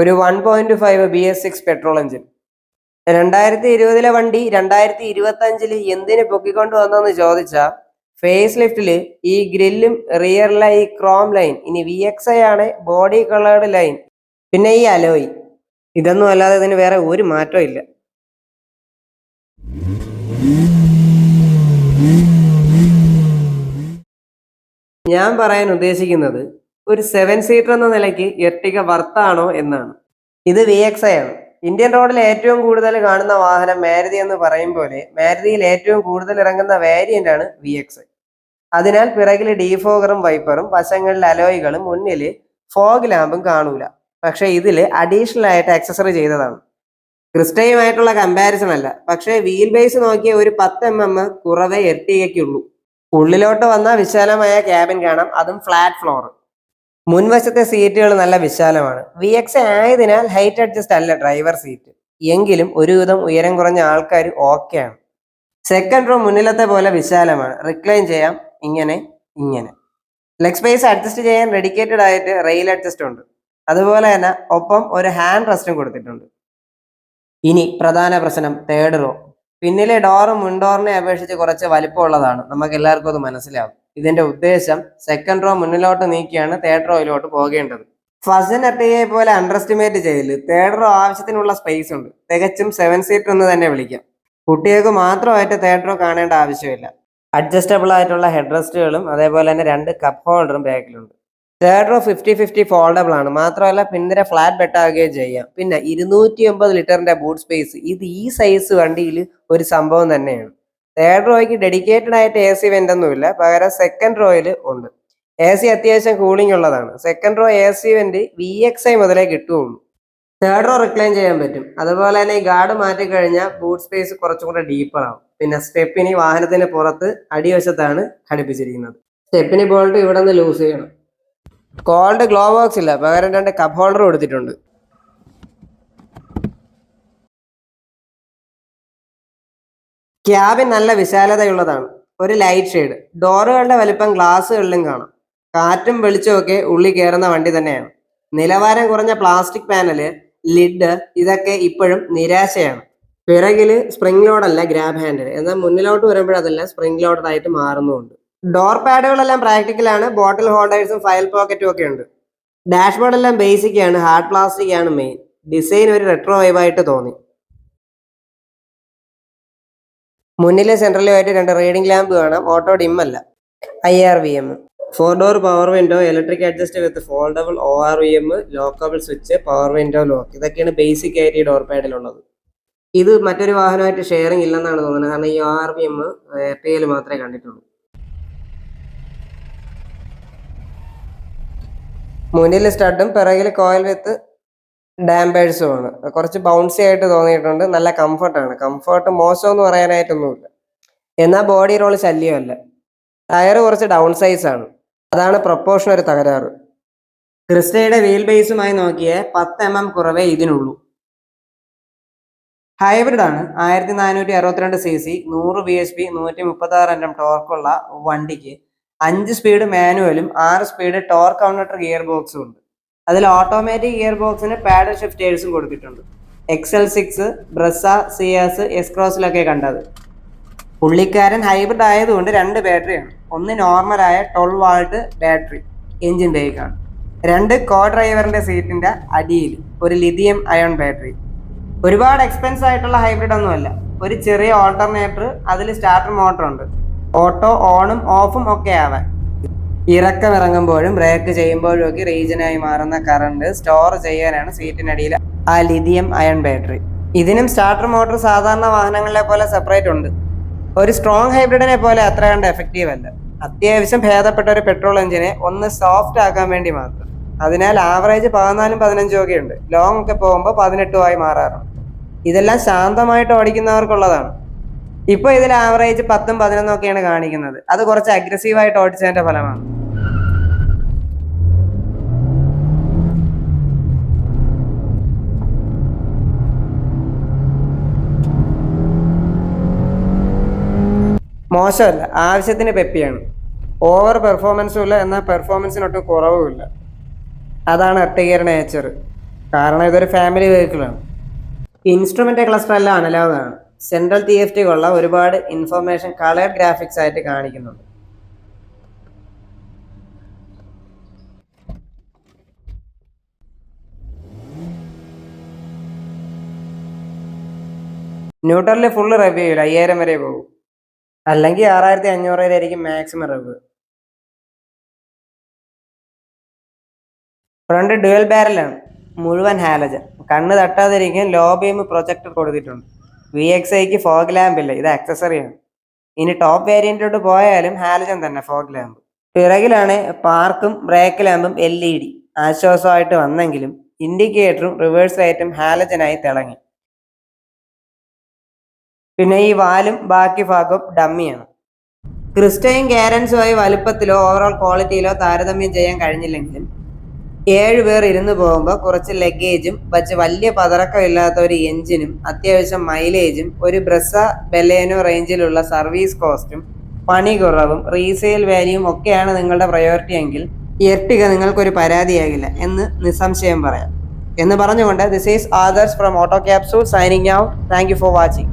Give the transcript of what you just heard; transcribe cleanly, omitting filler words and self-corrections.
ഒരു 1.5 BS6 petrol engine. 2020 വണ്ടി 2025 എന്തിന് പൊക്കിക്കൊണ്ട് വന്നെന്ന് ചോദിച്ചാൽ, ഫേസ് ലിഫ്റ്റില് ഈ ഗ്രില്ലും റിയറിലെ ഈ ക്രോം ലൈൻ, ഇനി VXI ആണ് ബോഡി കളേർഡ് ലൈൻ, പിന്നെ ഈ അലോയ്, ഇതൊന്നും അല്ലാതെ ഇതിന് വേറെ ഒരു മാറ്റവും ഇല്ല. ഞാൻ പറയാൻ ഉദ്ദേശിക്കുന്നത് ഒരു 7 സീറ്റർ എന്ന നിലയ്ക്ക് എർട്ടിഗ വർത്താണോ എന്നാണ്. ഇത് VXI ആണ്. ഇന്ത്യൻ റോഡിൽ ഏറ്റവും കൂടുതൽ കാണുന്ന വാഹനം മാരുതി എന്ന് പറയും പോലെ മാരുതിയിൽ ഏറ്റവും കൂടുതൽ ഇറങ്ങുന്ന വേരിയന്റ് ആണ് VXI. അതിനാൽ പിറകിൽ ഡീഫോഗറും വൈപ്പറും, വശങ്ങളിൽ അലോയ്കളും, മുന്നിൽ ഫോഗ് ലാമ്പും കാണൂല. പക്ഷെ ഇതിൽ അഡീഷണൽ ആയിട്ട് ആക്സസറി ചെയ്തതാണ്. ക്രിസ്റ്റയുമായിട്ടുള്ള കമ്പാരിസൺ അല്ല, പക്ഷേ വീൽ ബേസ് നോക്കിയ ഒരു 10 mm കുറവേ എർട്ടിഗയ്ക്കുള്ളൂ. ഉള്ളിലോട്ട് വന്ന വിശാലമായ ക്യാബിൻ കാണാം, അതും ഫ്ലാറ്റ് ഫ്ലോർ. മുൻവശത്തെ സീറ്റുകൾ നല്ല വിശാലമാണ്. VXI ആയതിനാൽ ഹൈറ്റ് അഡ്ജസ്റ്റ് അല്ല ഡ്രൈവർ സീറ്റ്, എങ്കിലും ഒരുവിധം ഉയരം കുറഞ്ഞ ആൾക്കാർ ഓക്കെയാണ്. സെക്കൻഡ് റോ മുന്നിലത്തെ പോലെ വിശാലമാണ്, റിക്ലൈൻ ചെയ്യാം, ഇങ്ങനെ. ലെഗ് സ്പേസ് അഡ്ജസ്റ്റ് ചെയ്യാൻ ഡെഡിക്കേറ്റഡ് ആയിട്ട് റെയിൽ അഡ്ജസ്റ്റ് ഉണ്ട്. അതുപോലെ തന്നെ ഒപ്പം ഒരു ഹാൻഡ് റെസ്റ്റും കൊടുത്തിട്ടുണ്ട്. ഇനി പ്രധാന പ്രശ്നം തേർഡ് റോ. പിന്നിലെ ഡോറും മുൻഡോറിനെ അപേക്ഷിച്ച് കുറച്ച് വലിപ്പമുള്ളതാണ്, നമുക്ക് എല്ലാവർക്കും അത് മനസ്സിലാവും. ഇതിന്റെ ഉദ്ദേശം സെക്കൻഡ് റോ മുന്നിലോട്ട് നീക്കിയാണ് തേർഡ് റോയിലോട്ട് പോകേണ്ടത്. ഫസ്റ്റ് എർട്ടിഗയെ പോലെ അണ്ടർ എസ്റ്റിമേറ്റ് ചെയ്തില്ല. തേർഡ് റോ ആവശ്യത്തിനുള്ള സ്പേസ് ഉണ്ട്, തികച്ചും 7 സീറ്റർ എന്ന് തന്നെ വിളിക്കാം. കുട്ടികൾക്ക് മാത്രമായിട്ട് തേർഡ് റോ കാണേണ്ട ആവശ്യമില്ല. അഡ്ജസ്റ്റബിൾ ആയിട്ടുള്ള ഹെഡ് റെസ്റ്റുകളും അതേപോലെ തന്നെ 2 കപ്പ് ഹോൾഡറും ബാക്കിലുണ്ട്. തേർഡ് റോ 50-50 ഫോൾഡബിൾ ആണ്. മാത്രമല്ല പിന്നിര ഫ്ലാറ്റ് ബെഡ് ആകുകയും ചെയ്യാം. പിന്നെ 280 ലിറ്ററിന്റെ ബൂട്ട് സ്പേസ്, ഇത് ഈ സൈസ് വണ്ടിയിൽ ഒരു സംഭവം തന്നെയാണ്. തേർഡ് റോയ്ക്ക് ഡെഡിക്കേറ്റഡ് ആയിട്ട് AC വെന്റ് ഒന്നുമില്ല, പകരം സെക്കൻഡ് റോയിൽ ഉണ്ട്. AC അത്യാവശ്യം കൂളിംഗ് ഉള്ളതാണ്. Second row AC went VXI മുതലേ കിട്ടുകയുള്ളൂ. തേർഡ് റോ റിക്ലൈൻ ചെയ്യാൻ പറ്റും. അതുപോലെ തന്നെ ഈ ഗാർഡ് മാറ്റി കഴിഞ്ഞാൽ ബൂട്ട് സ്പേസ് കുറച്ചും കൂടെ ഡീപ്പർ ആവും. പിന്നെ സ്റ്റെപ്പിനി വാഹനത്തിന് പുറത്ത് അടിവശത്താണ് ഘടിപ്പിച്ചിരിക്കുന്നത്. സ്റ്റെപ്പിനി ബോൾട്ട് ഇവിടെ നിന്ന് ലൂസ് ചെയ്യണം. കോൾഡ് ഗ്ലോ ബോക്സ് ഇല്ല, പകരം 2 കപ്പ് ഹോൾഡർ കൊടുത്തിട്ടുണ്ട്. ക്യാബിൻ നല്ല വിശാലതയുള്ളതാണ്, ഒരു ലൈറ്റ് ഷെയ്ഡ്. ഡോറുകളുടെ വലിപ്പം ഗ്ലാസ്സുകളിലും കാണാം. കാറ്റും വെളിച്ചമൊക്കെ ഉള്ളിൽ കയറുന്ന വണ്ടി തന്നെയാണ്. നിലവാരം കുറഞ്ഞ പ്ലാസ്റ്റിക് പാനല്, ലിഡ്, ഇതൊക്കെ ഇപ്പോഴും നിരാശയാണ്. പിറകില് സ്പ്രിംഗ് ലോഡല്ല ഗ്രാബ് ഹാൻഡിൽ, എന്നാൽ മുന്നിലോട്ട് വരുമ്പോഴതെല്ലാം സ്പ്രിംഗ് ലോഡഡ് ആയിട്ട് മാറുന്നുമുണ്ട്. ഡോർ പാഡുകളെല്ലാം പ്രാക്ടിക്കലാണ്, ബോട്ടിൽ ഹോൾഡേഴ്സും ഫയൽ പോക്കറ്റും ഒക്കെ ഉണ്ട്. ഡാഷ്ബോർഡ് എല്ലാം ബേസിക് ആണ്, ഹാർഡ് പ്ലാസ്റ്റിക് ആണ് മെയിൻ. ഡിസൈൻ ഒരു റെട്രോ വൈബായിട്ട് തോന്നി. മുന്നിലെ സെൻട്രലുമായിട്ട് 2 റീഡിംഗ് ലാമ്പ് കാണാം, ഓട്ടോ ഡിം അല്ല. IRVM, 4 door power window, electric adjust വിത്ത് foldable ORVM, lockable switch, power window lock, ഇതൊക്കെയാണ് ബേസിക് ആയിട്ട് ഈ ഡോർ പാഡിലുള്ളത്. ഇത് മറ്റൊരു വാഹനമായിട്ട് ഷെയറിംഗ് ഇല്ലെന്നാണ് തോന്നുന്നത്, കാരണം ഈ ORVM FAL മാത്രമേ കണ്ടിട്ടുള്ളൂ. മുന്നിൽ സ്റ്റഡും പിറകിൽ കോയിൽ വിത്ത് ഡാമ്പേഴ്സും ആണ്. കുറച്ച് ബൗൺസി ആയിട്ട് തോന്നിയിട്ടുണ്ട്. നല്ല കംഫർട്ടാണ്. കംഫർട്ട് മോശമെന്ന് പറയാനായിട്ടൊന്നുമില്ല, എന്നാൽ ബോഡി റോൾ ശല്യമല്ല. ടയർ കുറച്ച് ഡൗൺ സൈസ് ആണ്, അതാണ് പ്രൊപ്പോർഷൻ ഒരു തകരാറ്. ക്രിസ്റ്റയുടെ വീൽ ബേസുമായി നോക്കിയ 10 mm കുറവേ ഇതിനുള്ളൂ. ഹൈബ്രിഡ് ആണ്. 1462 cc, 100 bhp, 136 Nm ടോർക്കുള്ള വണ്ടിക്ക് 5 സ്പീഡ് മാനുവലും 6 സ്പീഡ് ടോർക്ക് കൗണ്ടർ ഗിയർ ബോക്സും ഉണ്ട്. അതിൽ ഓട്ടോമാറ്റിക് ഗിയർ ബോക്സിന് പാഡൽ ഷിഫ്റ്റേഴ്സും കൊടുത്തിട്ടുണ്ട്. XL6, ബ്രസ, സിയാസ്, എസ്ക്രോസിലൊക്കെ കണ്ടത്. പുള്ളിക്കാരൻ ഹൈബ്രിഡ് ആയതുകൊണ്ട് 2 ബാറ്ററിയാണ്. ഒന്ന് നോർമലായ 12 വാൾട്ട് ബാറ്ററി എഞ്ചിൻ ബേക്കാണ്. 2 കോ ഡ്രൈവറിന്റെ സീറ്റിന്റെ അടിയിൽ ഒരു ലിഥിയം അയോൺ ബാറ്ററി. ഒരുപാട് എക്സ്പെൻസ് ആയിട്ടുള്ള ഹൈബ്രിഡ് ഒന്നുമല്ല. ഒരു ചെറിയ ഓൾട്ടർനേറ്റർ, അതിൽ സ്റ്റാർട്ടർ മോട്ടർ ഉണ്ട്, ഓട്ടോ ഓണും ഓഫും ഒക്കെ ആവാൻ. ഇറക്കം ഇറങ്ങുമ്പോഴും ബ്രേക്ക് ചെയ്യുമ്പോഴും ഒക്കെ റീജനായി മാറുന്ന കറണ്ട് സ്റ്റോർ ചെയ്യാനാണ് സീറ്റിനടിയിൽ ആ ലിഥിയം അയൺ ബാറ്ററി. ഇതിനും സ്റ്റാർട്ടർ മോട്ടർ സാധാരണ വാഹനങ്ങളെ പോലെ സെപ്പറേറ്റ് ഉണ്ട്. ഒരു സ്ട്രോങ് ഹൈബ്രിഡിനെ പോലെ അത്ര കണ്ട് എഫക്റ്റീവ് അല്ല. അത്യാവശ്യം ഭേദപ്പെട്ട ഒരു പെട്രോൾ എഞ്ചിനെ ഒന്ന് സോഫ്റ്റ് ആക്കാൻ വേണ്ടി മാത്രം. അതിനാൽ ആവറേജ് 14-15 ഒക്കെ ഉണ്ട്. ലോങ് ഒക്കെ പോകുമ്പോൾ 18 ആയി മാറാറുണ്ട്. ഇതെല്ലാം ശാന്തമായിട്ട് ഓടിക്കുന്നവർക്കുള്ളതാണ്. ഇപ്പോൾ ഇതിൽ ആവറേജ് 10-11 ഒക്കെയാണ് കാണിക്കുന്നത്. അത് കുറച്ച് അഗ്രസീവായിട്ട് ഓടിച്ചതിന്റെ ഫലമാണ്. മോശമല്ല, ആവശ്യത്തിന് പെപ്പിയാണ്. ഓവർ പെർഫോമൻസും ഇല്ല, എന്നാൽ പെർഫോമൻസിനൊട്ടും കുറവുമില്ല. അതാണ് എർട്ടിഗയുടെ നേച്ചർ. കാരണം ഇതൊരു ഫാമിലി വെഹിക്കിളാണ്. ഇൻസ്ട്രുമെന്റ് ക്ലസ്റ്റർ എല്ലാം അനലോഗാണ്. സെൻട്രൽ TFT കൊള്ള ഒരുപാട് ഇൻഫർമേഷൻ കളേർഡ് ഗ്രാഫിക്സ് ആയിട്ട് കാണിക്കുന്നുണ്ട്. ന്യൂട്രലിൽ ഫുള്ള് റിവ്യൂ ചെയ്യില്ല, 5000 വരെ പോകും. അല്ലെങ്കിൽ 6500 വരെയായിരിക്കും മാക്സിമം റിവ്യൂ. ഫ്രണ്ട് ഡ്യുവൽ ബാരലാണ്, മുഴുവൻ ഹാലജൻ. കണ്ണ് തട്ടാതിരിക്കാൻ ലോ ബീം പ്രൊജക്ടർ കൊടുത്തിട്ടുണ്ട്. VXIക്ക് ഫോഗ് ലാമ്പ് ഇല്ല, ഇത് ആക്സസറിയാണ്. ഇനി ടോപ്പ് വേരിയന്റിലോട്ട് പോയാലും ഹാലജൻ തന്നെ ഫോഗ് ലാമ്പ്. പിറകിലാണ് പാർക്കും ബ്രേക്ക് ലാമ്പും LED. ആശ്വാസമായിട്ട് വന്നെങ്കിലും ഇൻഡിക്കേറ്ററും റിവേഴ്സ് ലൈറ്റും ഹാലജനായി തിളങ്ങി. പിന്നെ ഈ വാലും ബാക്കി ഭാഗവും ഡമ്മിയാണ്. ക്രിസ്റ്റയും കാരൻസുമായി വലുപ്പത്തിലോ ഓവറോൾ ക്വാളിറ്റിയിലോ താരതമ്യം ചെയ്യാൻ കഴിഞ്ഞില്ലെങ്കിലും 7 പേർ ഇരുന്ന് പോകുമ്പോൾ കുറച്ച് ലഗേജും വച്ച് വലിയ പതറക്കമില്ലാത്ത ഒരു എഞ്ചിനും അത്യാവശ്യം മൈലേജും ഒരു ബ്രസ ബെലേനോ റേഞ്ചിലുള്ള സർവീസ് കോസ്റ്റും പണി കുറവും റീസെയിൽ വാല്യൂവും ഒക്കെയാണ് നിങ്ങളുടെ പ്രയോറിറ്റി എങ്കിൽ എർട്ടിക നിങ്ങൾക്കൊരു പരാതിയാകില്ല എന്ന് നിസ്സംശയം പറയാം. എന്ന് പറഞ്ഞുകൊണ്ട് this is Adarsh from auto capsule signing out. Thank you for watching.